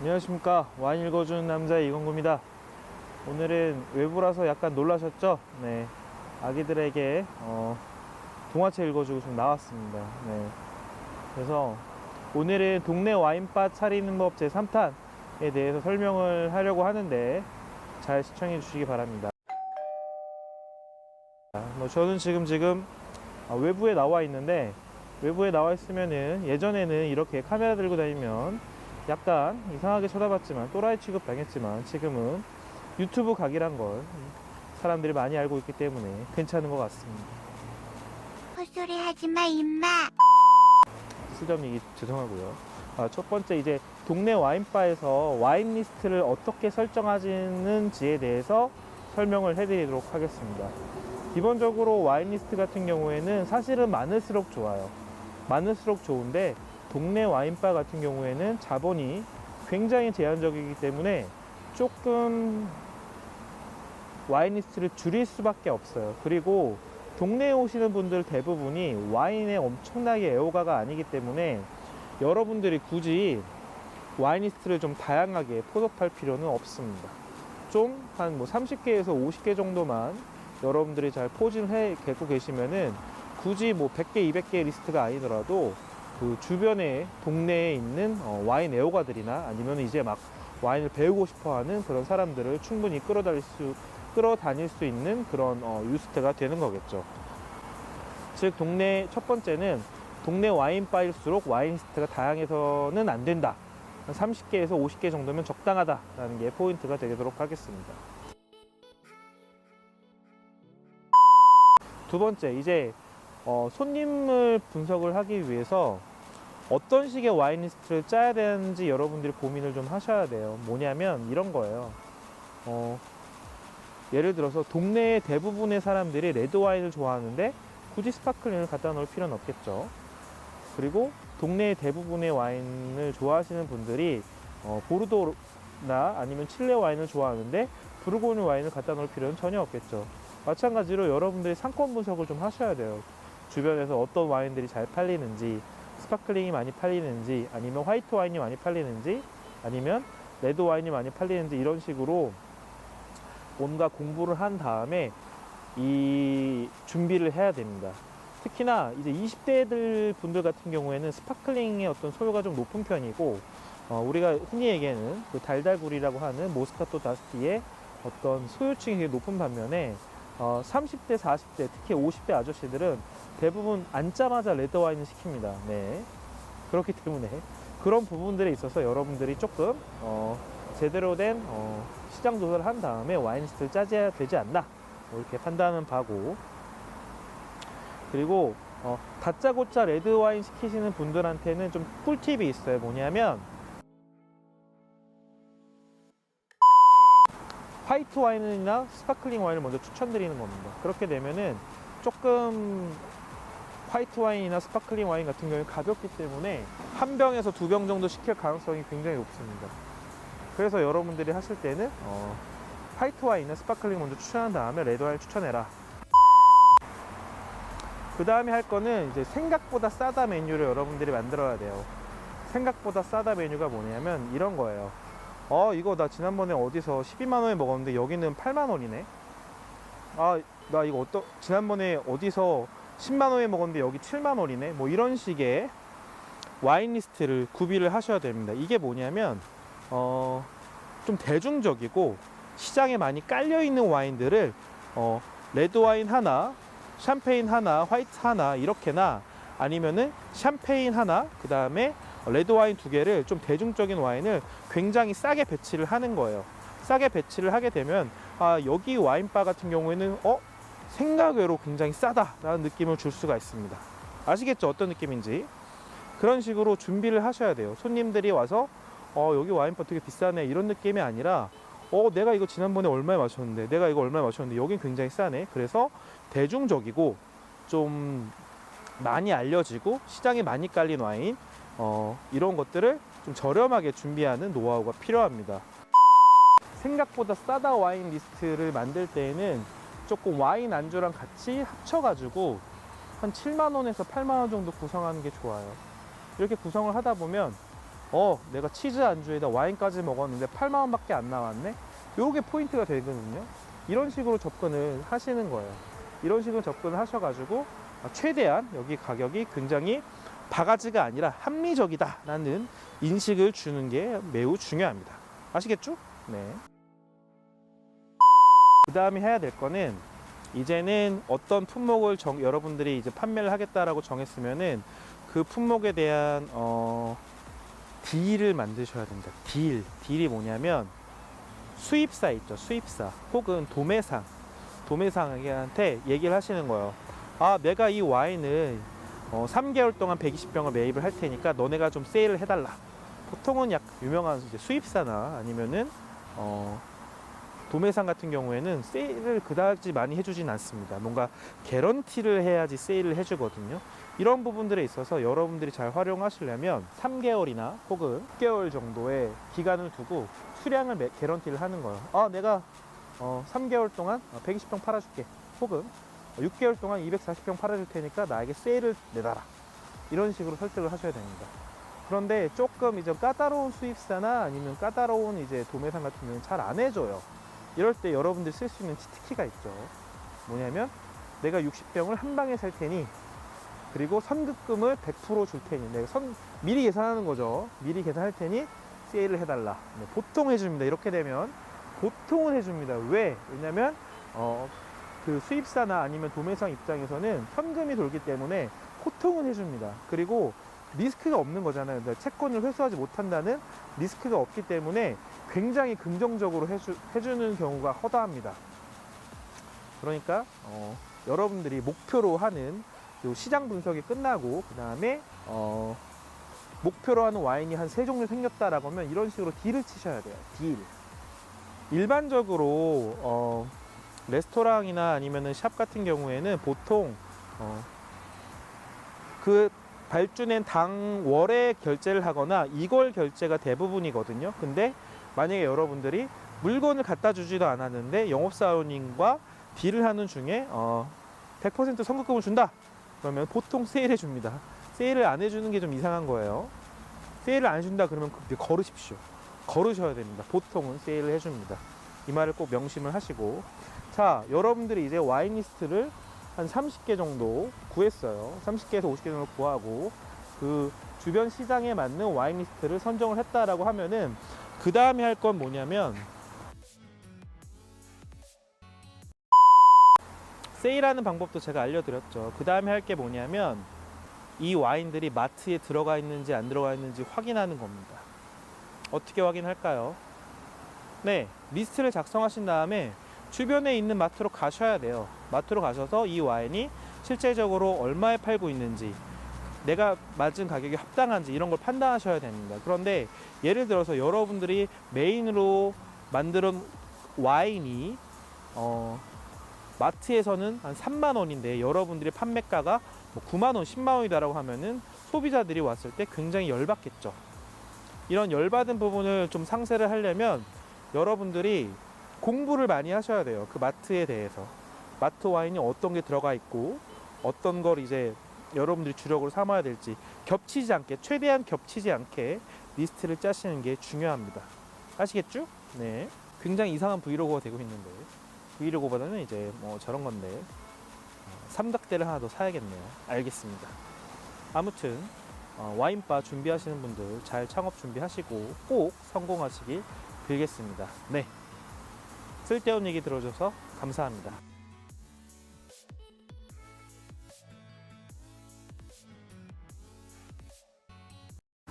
안녕하십니까. 와인 읽어주는 남자 이건구입니다. 오늘은 외부라서 약간 놀라셨죠? 네, 아기들에게 동화책 읽어주고 좀 나왔습니다. 네, 그래서 오늘은 동네 와인바 차리는 법 제3탄에 대해서 설명을 하려고 하는데 잘 시청해 주시기 바랍니다. 저는 지금 외부에 나와 있는데, 외부에 나와 있으면은 예전에는 이렇게 카메라 들고 다니면 약간 이상하게 쳐다봤지만, 또라이 취급 당했지만, 지금은 유튜브 각이란 걸 사람들이 많이 알고 있기 때문에 괜찮은 것 같습니다. 헛소리 하지마 임마. 수렴이 죄송하고요. 첫 번째, 이제 동네 와인바에서 와인 리스트를 어떻게 설정하는지에 대해서 설명을 해드리도록 하겠습니다. 기본적으로 와인 리스트 같은 경우에는 사실은 많을수록 좋아요. 많을수록 좋은데, 동네 와인바 같은 경우에는 자본이 굉장히 제한적이기 때문에 조금 와인 리스트를 줄일 수밖에 없어요. 그리고 동네에 오시는 분들 대부분이 와인에 엄청나게 애호가가 아니기 때문에 여러분들이 굳이 와인 리스트를 좀 다양하게 포섭할 필요는 없습니다. 좀 한 30개에서 50개 정도만 여러분들이 잘 포진해 갖고 계시면은 굳이 100개, 200개 리스트가 아니더라도 그 주변에 동네에 있는 와인 애호가들이나 아니면 이제 막 와인을 배우고 싶어 하는 그런 사람들을 충분히 끌어다닐 수 있는 그런 리스트가 되는 거겠죠. 즉, 첫 번째는 동네 와인바일수록 와인 리스트가 다양해서는 안 된다. 30개에서 50개 정도면 적당하다라는 게 포인트가 되도록 하겠습니다. 두 번째, 이제 손님을 분석을 하기 위해서 어떤 식의 와인 리스트를 짜야 되는지 여러분들이 고민을 좀 하셔야 돼요. 뭐냐면 이런 거예요. 예를 들어서 동네의 대부분의 사람들이 레드 와인을 좋아하는데 굳이 스파클링을 갖다 놓을 필요는 없겠죠. 그리고 동네의 대부분의 와인을 좋아하시는 분들이 보르도나 아니면 칠레 와인을 좋아하는데 부르고뉴 와인을 갖다 놓을 필요는 전혀 없겠죠. 마찬가지로 여러분들이 상권 분석을 좀 하셔야 돼요. 주변에서 어떤 와인들이 잘 팔리는지, 스파클링이 많이 팔리는지, 아니면 화이트 와인이 많이 팔리는지, 아니면 레드 와인이 많이 팔리는지, 이런 식으로 뭔가 공부를 한 다음에 이 준비를 해야 됩니다. 특히나 이제 20대들 분들 같은 경우에는 스파클링의 어떤 소요가 좀 높은 편이고, 우리가 흔히 얘기하는 그 달달구리라고 하는 모스카토 다스티의 어떤 소요층이 되게 높은 반면에 30대, 40대, 특히 50대 아저씨들은 대부분 앉자마자 레드 와인을 시킵니다. 네. 그렇기 때문에 그런 부분들에 있어서 여러분들이 조금 제대로 된 시장 조사를 한 다음에 와인 리스트를 짜줘야 되지 않나, 이렇게 판단은 바고. 그리고 다짜고짜 레드 와인 시키시는 분들한테는 좀 꿀팁이 있어요. 뭐냐면 화이트 와인이나 스파클링 와인을 먼저 추천드리는 겁니다. 그렇게 되면은 조금 화이트 와인이나 스파클링 와인 같은 경우에 가볍기 때문에 한 병에서 2병 정도 시킬 가능성이 굉장히 높습니다. 그래서 여러분들이 하실 때는 화이트 와인이나 스파클링 먼저 추천한 다음에 레드 와인 추천해라. 그 다음에 할 거는 이제 생각보다 싸다 메뉴를 여러분들이 만들어야 돼요. 생각보다 싸다 메뉴가 뭐냐면 이런 거예요. 이거 나 지난번에 어디서 12만원에 먹었는데 여기는 8만원이네. 나 이거 지난번에 어디서 10만원에 먹었는데 여기 7만원이네. 뭐 이런 식의 와인 리스트를 구비를 하셔야 됩니다. 이게 뭐냐면 좀 대중적이고 시장에 많이 깔려있는 와인들을 레드 와인 하나, 샴페인 하나, 화이트 하나, 이렇게나 아니면은 샴페인 하나, 그 다음에 레드 와인 2개를, 좀 대중적인 와인을 굉장히 싸게 배치를 하는 거예요. 싸게 배치를 하게 되면 여기 와인바 같은 경우에는 생각 외로 굉장히 싸다라는 느낌을 줄 수가 있습니다. 아시겠죠? 어떤 느낌인지. 그런 식으로 준비를 하셔야 돼요. 손님들이 와서 여기 와인바 되게 비싸네, 이런 느낌이 아니라 내가 이거 지난번에 얼마에 마셨는데, 내가 이거 얼마에 마셨는데 여긴 굉장히 싸네. 그래서 대중적이고 좀 많이 알려지고 시장에 많이 깔린 와인, 이런 것들을 좀 저렴하게 준비하는 노하우가 필요합니다. 생각보다 싸다 와인 리스트를 만들 때에는 조금 와인 안주랑 같이 합쳐가지고 한 7만원에서 8만원 정도 구성하는 게 좋아요. 이렇게 구성을 하다 보면 내가 치즈 안주에다 와인까지 먹었는데 8만 원밖에 안 나왔네. 요게 포인트가 되거든요. 이런 식으로 접근을 하시는 거예요. 이런 식으로 접근을 하셔가지고 최대한 여기 가격이 굉장히 바가지가 아니라 합리적이다라는 인식을 주는 게 매우 중요합니다. 아시겠죠? 네. 그 다음에 해야 될 거는 이제는 어떤 품목을 여러분들이 이제 판매를 하겠다라고 정했으면은 그 품목에 대한 딜을 만드셔야 됩니다. 딜이 뭐냐면 수입사 있죠. 수입사 혹은 도매상한테 얘기를 하시는 거예요. 내가 이 와인을 3개월 동안 120병을 매입을 할 테니까 너네가 좀 세일을 해달라. 보통은 유명한 이제 수입사나 아니면은 도매상 같은 경우에는 세일을 그다지 많이 해주진 않습니다. 뭔가 개런티를 해야지 세일을 해주거든요. 이런 부분들에 있어서 여러분들이 잘 활용하시려면 3개월이나 혹은 6개월 정도의 기간을 두고 수량을 개런티를 하는 거예요. 내가 3개월 동안 120병 팔아줄게. 혹은 6개월 동안 240병 팔아줄 테니까 나에게 세일을 내달라. 이런 식으로 설득을 하셔야 됩니다. 그런데 조금 이제 까다로운 수입사나 아니면 까다로운 이제 도매상 같은 경우는 잘 안 해줘요. 이럴 때 여러분들이 쓸 수 있는 치트키가 있죠. 뭐냐면 내가 60병을 한 방에 살 테니 그리고 선급금을 100% 줄 테니 내가 미리 계산하는 거죠. 미리 계산할 테니 세일을 해달라. 보통 해줍니다. 이렇게 되면 보통은 해줍니다. 왜냐면 그 수입사나 아니면 도매상 입장에서는 현금이 돌기 때문에 보통은 해줍니다. 그리고 리스크가 없는 거잖아요. 채권을 회수하지 못한다는 리스크가 없기 때문에 굉장히 긍정적으로 해주는 경우가 허다합니다. 그러니까 여러분들이 목표로 하는 요 시장 분석이 끝나고 그 다음에 목표로 하는 와인이 한 3종류 생겼다라고 하면 이런 식으로 딜을 치셔야 돼요. 딜. 일반적으로 레스토랑이나 아니면은 샵 같은 경우에는 보통 그 발주낸 당월에 결제를 하거나 이걸 결제가 대부분이거든요. 근데 만약에 여러분들이 물건을 갖다 주지도 않았는데 영업사원님과 딜을 하는 중에 100% 선급금을 준다. 그러면 보통 세일해 줍니다. 세일을 안 해주는 게 좀 이상한 거예요. 세일을 안 해준다 그러면 걸으십시오. 걸으셔야 됩니다. 보통은 세일을 해줍니다. 이 말을 꼭 명심을 하시고, 자, 여러분들이 이제 와인 리스트를 한 30개 정도 구했어요. 30개에서 50개 정도 구하고 그 주변 시장에 맞는 와인 리스트를 선정을 했다라고 하면은 그 다음에 할 건 뭐냐면 세일하는 방법도 제가 알려드렸죠. 그 다음에 할 게 뭐냐면 이 와인들이 마트에 들어가 있는지 안 들어가 있는지 확인하는 겁니다. 어떻게 확인할까요? 네, 리스트를 작성하신 다음에 주변에 있는 마트로 가셔야 돼요. 마트로 가셔서 이 와인이 실제적으로 얼마에 팔고 있는지, 내가 맞은 가격이 합당한지 이런 걸 판단하셔야 됩니다. 그런데 예를 들어서 여러분들이 메인으로 만든 와인이 마트에서는 한 3만 원인데 여러분들의 판매가가 9만 원, 10만 원이다라고 하면은 소비자들이 왔을 때 굉장히 열받겠죠. 이런 열받은 부분을 좀 상쇄를 하려면 여러분들이 공부를 많이 하셔야 돼요. 그 마트에 대해서. 마트 와인이 어떤 게 들어가 있고 어떤 걸 이제 여러분들이 주력으로 삼아야 될지 겹치지 않게, 최대한 겹치지 않게 리스트를 짜시는 게 중요합니다. 아시겠죠? 네. 굉장히 이상한 브이로그가 되고 있는데, 브이로그보다는 이제 뭐 저런 건데 삼각대를 하나 더 사야겠네요. 알겠습니다. 아무튼 와인바 준비하시는 분들 잘 창업 준비하시고 꼭 성공하시길 빌겠습니다. 네. 쓸데없는 얘기 들어줘서 감사합니다.